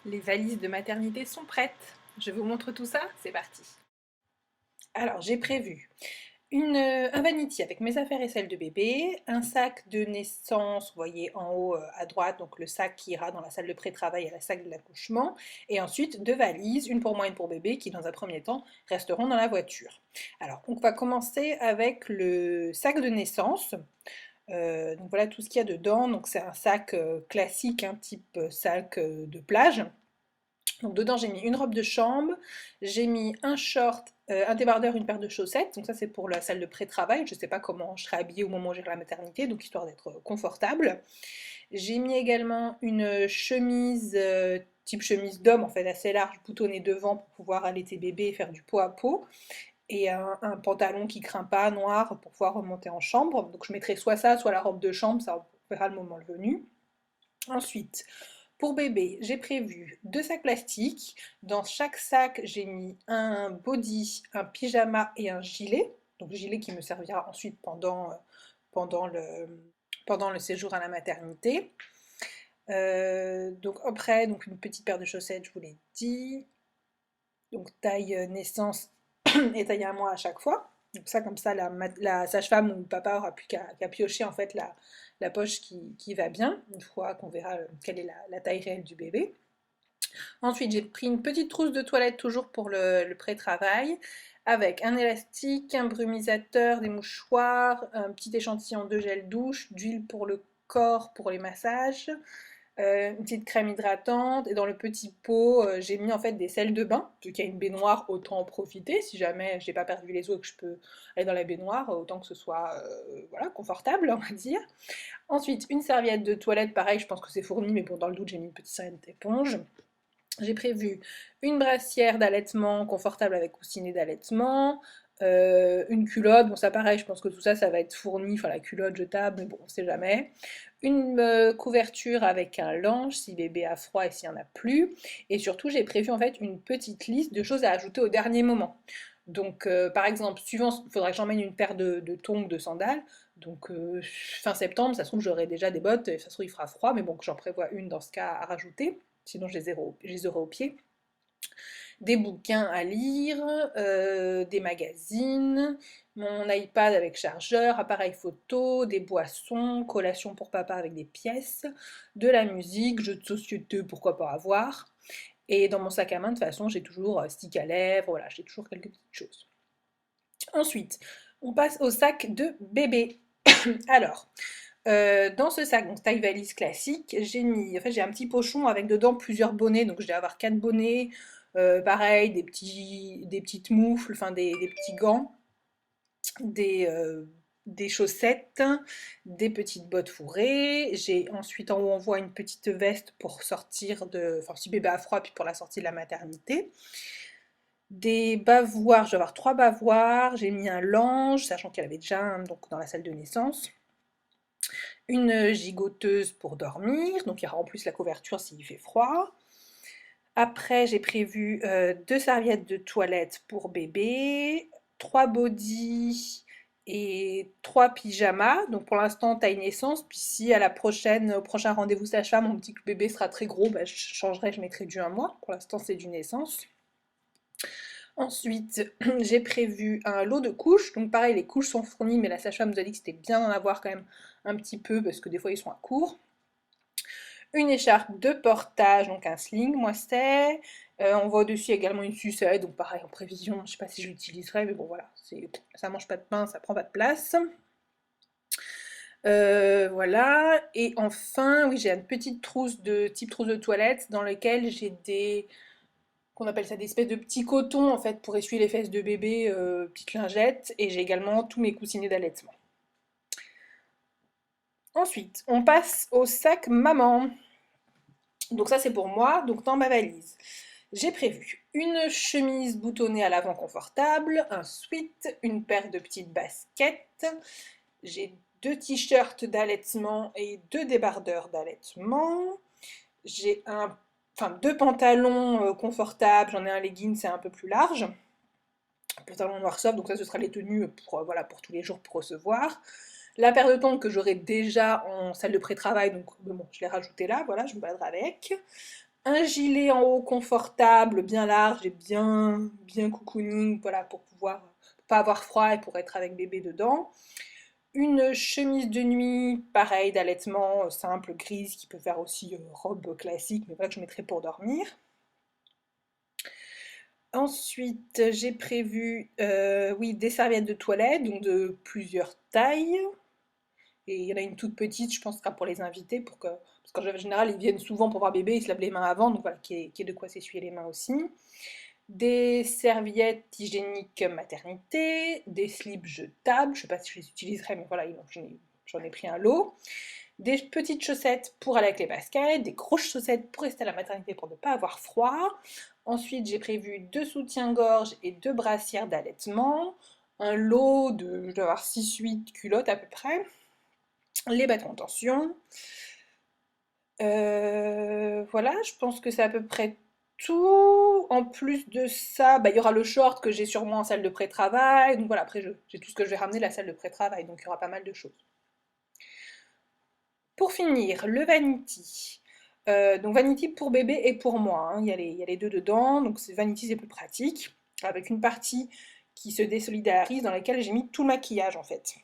Les valises de maternité sont prêtes. Je vous montre tout ça, c'est parti. Alors, j'ai prévu un vanity avec mes affaires et celles de bébé, un sac de naissance, vous voyez en haut à droite, donc le sac qui ira dans la salle de pré-travail et le sac de l'accouchement, et ensuite deux valises, une pour moi et une pour bébé, qui dans un premier temps resteront dans la voiture. Alors, on va commencer avec le sac de naissance. Donc voilà tout ce qu'il y a dedans. Donc c'est un sac classique, un type sac de plage. Donc dedans j'ai mis une robe de chambre, j'ai mis un short, un débardeur, une paire de chaussettes. Donc ça c'est pour la salle de pré-travail. Je ne sais pas comment je serai habillée au moment où j'irai à la maternité, donc histoire d'être confortable. J'ai mis également une chemise type chemise d'homme en fait assez large, boutonnée devant pour pouvoir allaiter bébé et faire du pot à pot. Et un pantalon qui craint pas, noir, pour pouvoir remonter en chambre. Donc je mettrai soit ça, soit la robe de chambre, ça on verra le moment venu. Ensuite, pour bébé, j'ai prévu deux sacs plastiques. Dans chaque sac, j'ai mis un body, un pyjama et un gilet. Donc gilet qui me servira ensuite pendant le, pendant le séjour à la maternité. Donc après, donc une petite paire de chaussettes, je vous l'ai dit. Donc taille naissance et taille à moi à chaque fois. Donc ça, comme ça, la sage-femme ou le papa aura plus qu'à piocher en fait la poche qui va bien, une fois qu'on verra quelle est la taille réelle du bébé. Ensuite, j'ai pris une petite trousse de toilette toujours pour le pré-travail, avec un élastique, un brumisateur, des mouchoirs, un petit échantillon de gel douche, d'huile pour le corps pour les massages, une petite crème hydratante, et dans le petit pot, j'ai mis en fait des sels de bain, vu qu'il y a une baignoire, autant en profiter, si jamais j'ai pas perdu les os et que je peux aller dans la baignoire, autant que ce soit voilà, confortable, on va dire. Ensuite, une serviette de toilette, pareil, je pense que c'est fourni, mais bon, dans le doute, j'ai mis une petite serviette éponge. J'ai prévu une brassière d'allaitement confortable avec coussinet d'allaitement, une culotte, bon ça pareil, je pense que tout ça, ça va être fourni, enfin la culotte jetable, mais bon, on sait jamais. Une couverture avec un linge si bébé a froid et s'il n'y en a plus. Et surtout, j'ai prévu en fait une petite liste de choses à ajouter au dernier moment. Donc, par exemple, suivant, il faudrait que j'emmène une paire de tongs, de sandales. Donc, fin septembre, ça se trouve, j'aurai déjà des bottes, et ça se trouve, il fera froid, mais bon, que j'en prévois une dans ce cas à rajouter. Sinon, je les aurai au pied. Des bouquins à lire, des magazines, mon iPad avec chargeur, appareil photo, des boissons, collation pour papa avec des pièces, de la musique, jeux de société, pourquoi pas avoir. Et dans mon sac à main, de toute façon, j'ai toujours stick à lèvres, voilà, j'ai toujours quelques petites choses. Ensuite, on passe au sac de bébé. Alors, dans ce sac, donc taille valise classique, j'ai mis, en fait, j'ai un petit pochon avec dedans plusieurs bonnets, donc je vais avoir 4 bonnets, pareil, des petites moufles, enfin des petits gants, des, euh, des chaussettes, des petites bottes fourrées. J'ai ensuite en haut on voit une petite veste pour sortir de, enfin si bébé a froid, puis pour la sortie de la maternité. Des bavoirs, je vais avoir 3 bavoirs, j'ai mis un lange, sachant qu'il y en avait déjà un donc, dans la salle de naissance. Une gigoteuse pour dormir, donc il y aura en plus la couverture s'il fait froid. Après, j'ai prévu deux serviettes de toilette pour bébé, 3 bodys et 3 pyjamas. Donc pour l'instant, taille naissance. Puis si à au prochain rendez-vous sage-femme, on me dit que le bébé sera très gros, bah, je changerai, je mettrai du 1 mois. Pour l'instant, c'est du naissance. Ensuite, j'ai prévu un lot de couches. Donc pareil, les couches sont fournies, mais la sage-femme nous a dit que c'était bien d'en avoir quand même un petit peu parce que des fois ils sont à court. Une écharpe de portage, donc un sling, moi c'est. On voit au-dessus également une sucette, donc pareil en prévision, je sais pas si je l'utiliserai, mais bon voilà, ça mange pas de pain, ça prend pas de place. Voilà, et enfin, oui, j'ai une petite trousse type trousse de toilette dans lequel j'ai qu'on appelle ça des espèces de petits cotons en fait pour essuyer les fesses de bébé, petites lingettes, et j'ai également tous mes coussinets d'allaitement. Ensuite, on passe au sac maman. Donc ça c'est pour moi, donc dans ma valise. J'ai prévu une chemise boutonnée à l'avant confortable, un sweat, une paire de petites baskets. J'ai 2 t-shirts d'allaitement et 2 débardeurs d'allaitement. J'ai enfin 2 pantalons confortables, j'en ai un legging, c'est un peu plus large. Un pantalon noir soft, donc ça ce sera les tenues pour, voilà, pour tous les jours pour recevoir. La paire de tongs que j'aurai déjà en salle de pré-travail, donc bon, je l'ai rajouté là, voilà, je me baladerai avec. Un gilet en haut confortable, bien large et bien cocooning, voilà, pour pas avoir froid et pour être avec bébé dedans. Une chemise de nuit, pareil, d'allaitement, simple, grise, qui peut faire aussi robe classique, mais voilà que je mettrai pour dormir. Ensuite, j'ai prévu, oui, des serviettes de toilette, donc de plusieurs tailles. Et il y en a une toute petite, je pense, ce sera pour les invités, parce qu'en général, ils viennent souvent pour voir bébé, ils se lavent les mains avant, donc voilà, qu'il y ait de quoi s'essuyer les mains aussi. Des serviettes hygiéniques maternité, des slips jetables, je sais pas si je les utiliserai, mais voilà, j'en ai pris un lot. Des petites chaussettes pour aller avec les baskets, des grosses chaussettes pour rester à la maternité pour ne pas avoir froid. Ensuite, j'ai prévu 2 soutiens-gorge et 2 brassières d'allaitement, un lot de, je dois avoir 6-8 culottes à peu près, les bâtons de tension. Voilà, je pense que c'est à peu près tout. En plus de ça, bah, il y aura le short que j'ai sûrement en salle de pré-travail. Donc voilà, après j'ai tout ce que je vais ramener de la salle de pré-travail, donc il y aura pas mal de choses. Pour finir, le vanity. Donc vanity pour bébé et pour moi, hein. Il y a les deux dedans, donc vanity c'est plus pratique, avec une partie qui se désolidarise dans laquelle j'ai mis tout le maquillage en fait.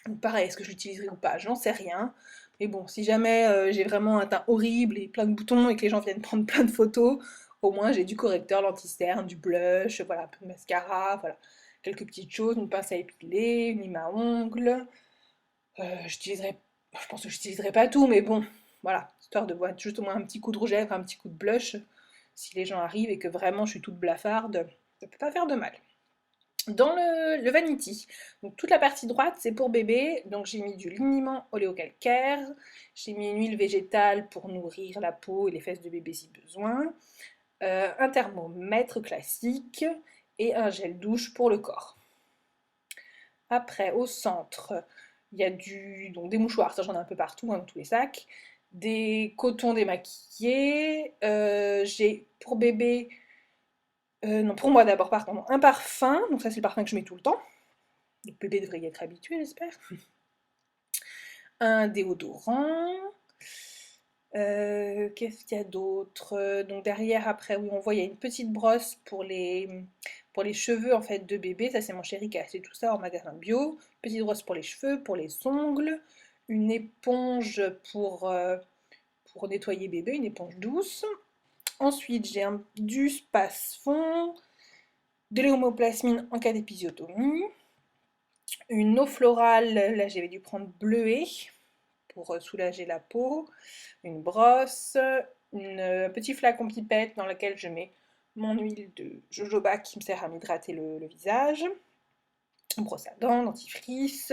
Donc pareil, est-ce que je l'utiliserai ou pas? J'en sais rien. Mais bon, si jamais j'ai vraiment un teint horrible et plein de boutons et que les gens viennent prendre plein de photos, au moins j'ai du correcteur, l'anti-cerne, du blush, voilà, un peu de mascara, voilà. Quelques petites choses, une pince à épiler, une lime à ongles. J'utiliserai, je pense que j'utiliserai pas tout, mais bon, voilà, histoire de voir juste au moins un petit coup de rouge à lèvres, un petit coup de blush. Si les gens arrivent et que vraiment je suis toute blafarde, ça peut pas faire de mal. Dans le vanity, donc toute la partie droite c'est pour bébé, donc j'ai mis du liniment oléocalcaire, j'ai mis une huile végétale pour nourrir la peau et les fesses de bébé si besoin, un thermomètre classique et un gel douche pour le corps. Après, au centre, il y a donc des mouchoirs, ça j'en ai un peu partout, hein, dans tous les sacs, des cotons démaquillés, j'ai pour bébé, non pour moi d'abord, pardon, un parfum, donc ça c'est le parfum que je mets tout le temps, le bébé devrait y être habitué j'espère, un déodorant, qu'est-ce qu'il y a d'autre? Donc derrière après, oui on voit il y a une petite brosse pour les cheveux en fait de bébé, ça c'est mon chéri qui a acheté tout ça en magasin bio, petite brosse pour les cheveux, pour les ongles, une éponge pour nettoyer bébé, une éponge douce. Ensuite j'ai du space-fond, de l'hémoplasmine en cas d'épisiotomie, une eau florale, là j'avais dû prendre bleuée pour soulager la peau, une brosse, un petit flacon pipette dans lequel je mets mon huile de jojoba qui me sert à m'hydrater le visage, une brosse à dents, dentifrice,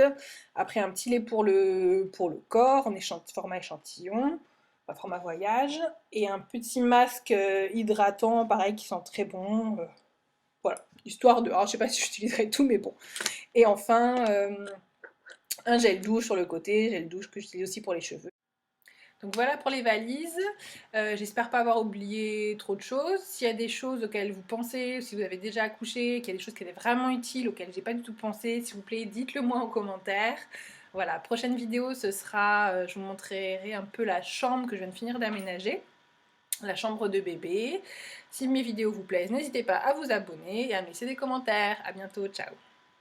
après un petit lait pour le corps en format échantillon, enfin, format voyage, et un petit masque hydratant, pareil, qui sent très bon. Voilà, histoire de... Alors je sais pas si j'utiliserai tout, mais bon. Et enfin, un gel douche sur le côté, gel douche que j'utilise aussi pour les cheveux. Donc voilà pour les valises. J'espère pas avoir oublié trop de choses. S'il y a des choses auxquelles vous pensez, si vous avez déjà accouché, qu'il y a des choses qui étaient vraiment utiles, auxquelles j'ai pas du tout pensé, s'il vous plaît, dites-le moi en commentaire. Voilà, prochaine vidéo, ce sera, je vous montrerai un peu la chambre que je viens de finir d'aménager, la chambre de bébé. Si mes vidéos vous plaisent, n'hésitez pas à vous abonner et à me laisser des commentaires. À bientôt, ciao!